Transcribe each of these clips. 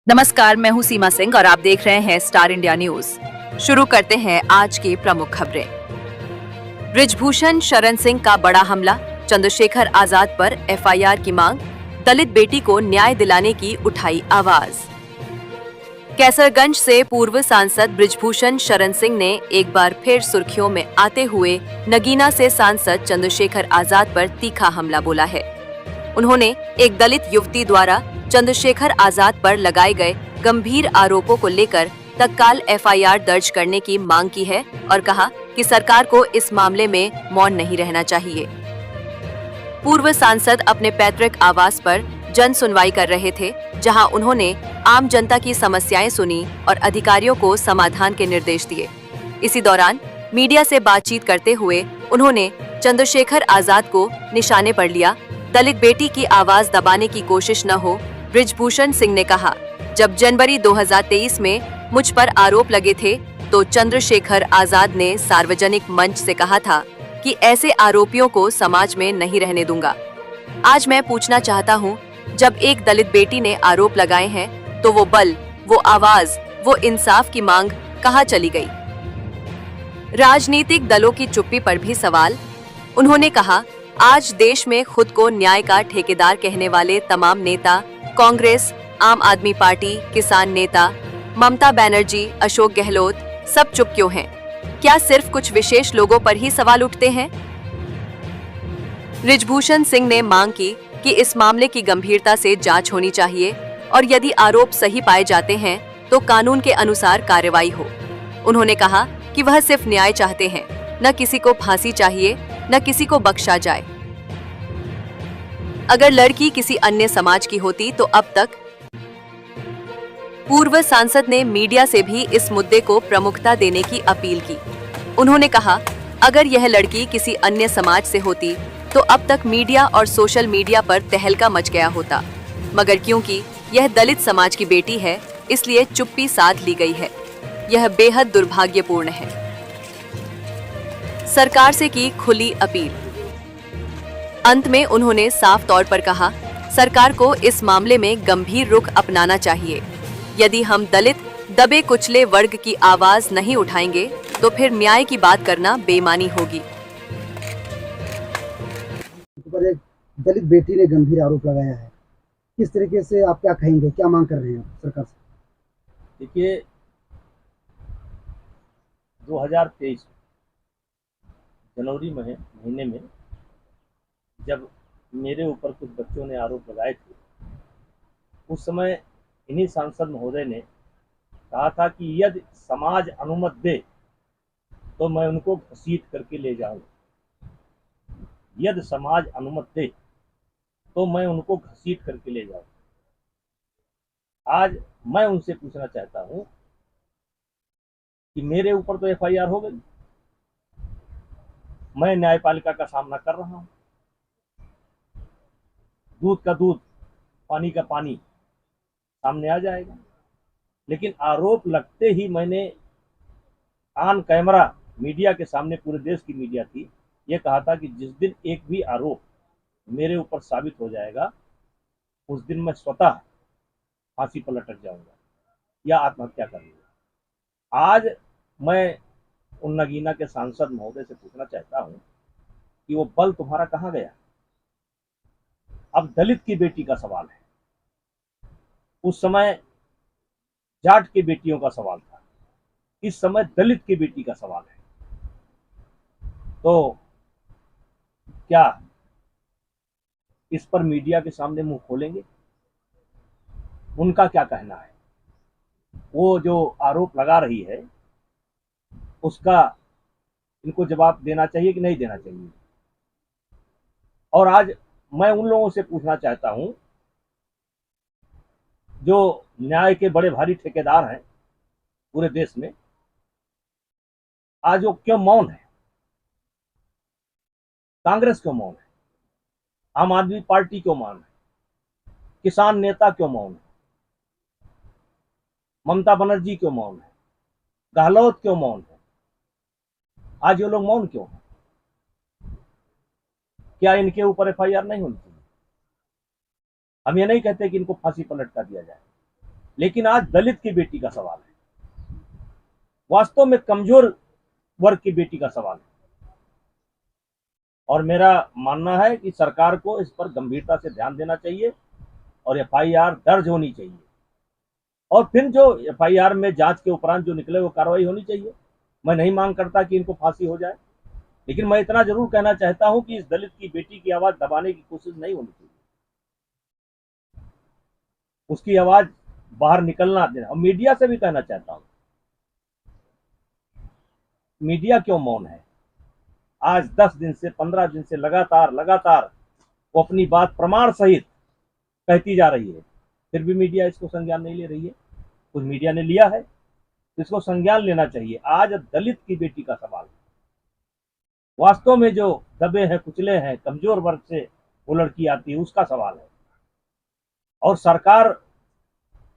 नमस्कार, मैं हूं सीमा सिंह और आप देख रहे हैं स्टार इंडिया न्यूज। शुरू करते हैं आज की प्रमुख खबरें। बृजभूषण शरण सिंह का बड़ा हमला, चंद्रशेखर आजाद पर एफआईआर की मांग, दलित बेटी को न्याय दिलाने की उठाई आवाज। कैसरगंज से पूर्व सांसद बृजभूषण शरण सिंह ने एक बार फिर सुर्खियों में आते हुए नगीना से सांसद चंद्रशेखर आजाद पर तीखा हमला बोला है। उन्होंने एक दलित युवती द्वारा चंद्रशेखर आजाद पर लगाए गए गंभीर आरोपों को लेकर तत्काल एफआईआर दर्ज करने की मांग की है और कहा कि सरकार को इस मामले में मौन नहीं रहना चाहिए। पूर्व सांसद अपने पैतृक आवास पर जन सुनवाई कर रहे थे, जहां उन्होंने आम जनता की समस्याएं सुनी और अधिकारियों को समाधान के निर्देश दिए। इसी दौरान मीडिया से बातचीत करते हुए उन्होंने चंद्रशेखर आजाद को निशाने पर लिया। दलित बेटी की आवाज दबाने की कोशिश न हो, बृजभूषण सिंह ने कहा। जब जनवरी 2023 में मुझ पर आरोप लगे थे तो चंद्रशेखर आजाद ने सार्वजनिक मंच से कहा था कि ऐसे आरोपियों को समाज में नहीं रहने दूंगा। आज मैं पूछना चाहता हूं, जब एक दलित बेटी ने आरोप लगाए हैं तो वो बल, वो आवाज, वो इंसाफ की मांग कहां चली गई? राजनीतिक दलों की चुप्पी पर भी सवाल। उन्होंने कहा, आज देश में खुद को न्याय का ठेकेदार कहने वाले तमाम नेता, कांग्रेस, आम आदमी पार्टी, किसान नेता, ममता बनर्जी, अशोक गहलोत, सब चुप क्यों हैं? क्या सिर्फ कुछ विशेष लोगों पर ही सवाल उठते हैं? बृजभूषण सिंह ने मांग की कि इस मामले की गंभीरता से जांच होनी चाहिए और यदि आरोप सही पाए जाते हैं तो कानून के अनुसार कार्रवाई हो। उन्होंने कहा कि वह सिर्फ न्याय चाहते हैं, न किसी को फांसी चाहिए, न किसी को बख्शा जाए। अगर लड़की किसी अन्य समाज की होती तो अब तक। पूर्व सांसद ने मीडिया से भी इस मुद्दे को प्रमुखता देने की अपील की। उन्होंने कहा, अगर यह लड़की किसी अन्य समाज से होती तो अब तक मीडिया और सोशल मीडिया पर तहलका मच गया होता, मगर क्योंकि यह दलित समाज की बेटी है इसलिए चुप्पी साध ली गई है। यह बेहद दुर्भाग्यपूर्ण है। सरकार से की खुली अपील। अंत में उन्होंने साफ तौर पर कहा, सरकार को इस मामले में गंभीर रुख अपनाना चाहिए। यदि हम दलित दबे कुचले वर्ग की आवाज नहीं उठाएंगे तो फिर न्याय की बात करना बेईमानी होगी। पर एक दलित बेटी ने गंभीर आरोप लगाया है, किस तरीके से आप क्या कहेंगे, क्या मांग कर रहे हैं सरकार से? देखिए, 2023 जनवरी महीने में जब मेरे ऊपर कुछ बच्चों ने आरोप लगाए थे, उस समय इन्हीं सांसद महोदय ने कहा था कि यदि समाज अनुमति दे तो मैं उनको घसीट करके ले जाऊंगा। यदि समाज अनुमति दे तो मैं उनको घसीट करके ले जाऊंगा। आज मैं उनसे पूछना चाहता हूं कि मेरे ऊपर तो एफआईआर हो गई, मैं न्यायपालिका का सामना कर रहा हूं, दूध का दूध, पानी का पानी सामने आ जाएगा। लेकिन आरोप लगते ही मैंने ऑन कैमरा मीडिया के सामने, पूरे देश की मीडिया थी, ये कहा था कि जिस दिन एक भी आरोप मेरे ऊपर साबित हो जाएगा उस दिन मैं स्वतः फांसी पर लटक जाऊंगा या आत्महत्या कर लूंगा। आज मैं उन नगीना के सांसद महोदय से पूछना चाहता हूं कि वो बल तुम्हारा कहां गया? अब दलित की बेटी का सवाल है, उस समय जाट की बेटियों का सवाल था, इस समय दलित की बेटी का सवाल है। तो क्या इस पर मीडिया के सामने मुंह खोलेंगे? उनका क्या कहना है? वो जो आरोप लगा रही है उसका इनको जवाब देना चाहिए कि नहीं देना चाहिए? और आज मैं उन लोगों से पूछना चाहता हूं जो न्याय के बड़े भारी ठेकेदार हैं पूरे देश में, आज वो क्यों मौन है? कांग्रेस क्यों मौन है? आम आदमी पार्टी क्यों मौन है? किसान नेता क्यों मौन है? ममता बनर्जी क्यों मौन है? गहलोत क्यों मौन है? आज ये लोग मौन क्यों है? क्या इनके ऊपर एफआईआर नहीं होनी चाहिए? हम ये नहीं कहते कि इनको फांसी पर लटका दिया जाए, लेकिन आज दलित की बेटी का सवाल है, वास्तव में कमजोर वर्ग की बेटी का सवाल है। और मेरा मानना है कि सरकार को इस पर गंभीरता से ध्यान देना चाहिए और एफआईआर दर्ज होनी चाहिए, और फिर जो एफआईआर में जांच के उपरांत जो निकले वो कार्रवाई होनी चाहिए। मैं नहीं मांग करता कि इनको फांसी हो जाए, लेकिन मैं इतना जरूर कहना चाहता हूं कि इस दलित की बेटी की आवाज दबाने की कोशिश नहीं होनी चाहिए, उसकी आवाज बाहर निकलना देना। और मीडिया से भी कहना चाहता हूं, मीडिया क्यों मौन है? आज 10 दिन से 15 दिन से लगातार वो अपनी बात प्रमाण सहित कहती जा रही है, फिर भी मीडिया इसको संज्ञान नहीं ले रही है। कुछ मीडिया ने लिया है तो इसको संज्ञान लेना चाहिए। आज दलित की बेटी का सवाल है, वास्तव में जो दबे हैं, कुचले हैं, कमजोर वर्ग से वो लड़की आती है, उसका सवाल है। और सरकार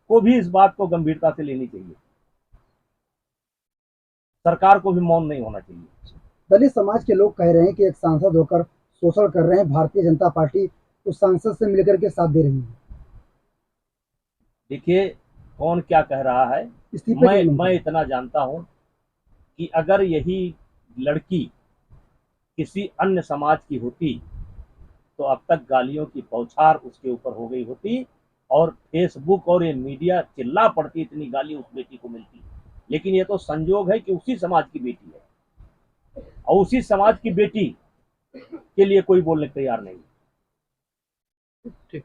को भी इस बात को गंभीरता से लेनी चाहिए, सरकार को भी मौन नहीं होना चाहिए। दलित समाज के लोग कह रहे हैं कि एक सांसद होकर शोषण कर रहे हैं, भारतीय जनता पार्टी उस सांसद से मिलकर के साथ दे रही है। देखिए, कौन क्या कह रहा है, इस्तीफे की मांग मैं करें। इतना जानता हूं कि अगर यही लड़की किसी अन्य समाज की होती तो अब तक गालियों की बौछार उसके ऊपर हो गई होती और फेसबुक और ये मीडिया चिल्ला पड़ती, इतनी गाली उस बेटी को मिलती। लेकिन ये तो संजोग है कि उसी समाज की बेटी है और उसी समाज की बेटी के लिए कोई बोलने को तैयार नहीं। ठीक।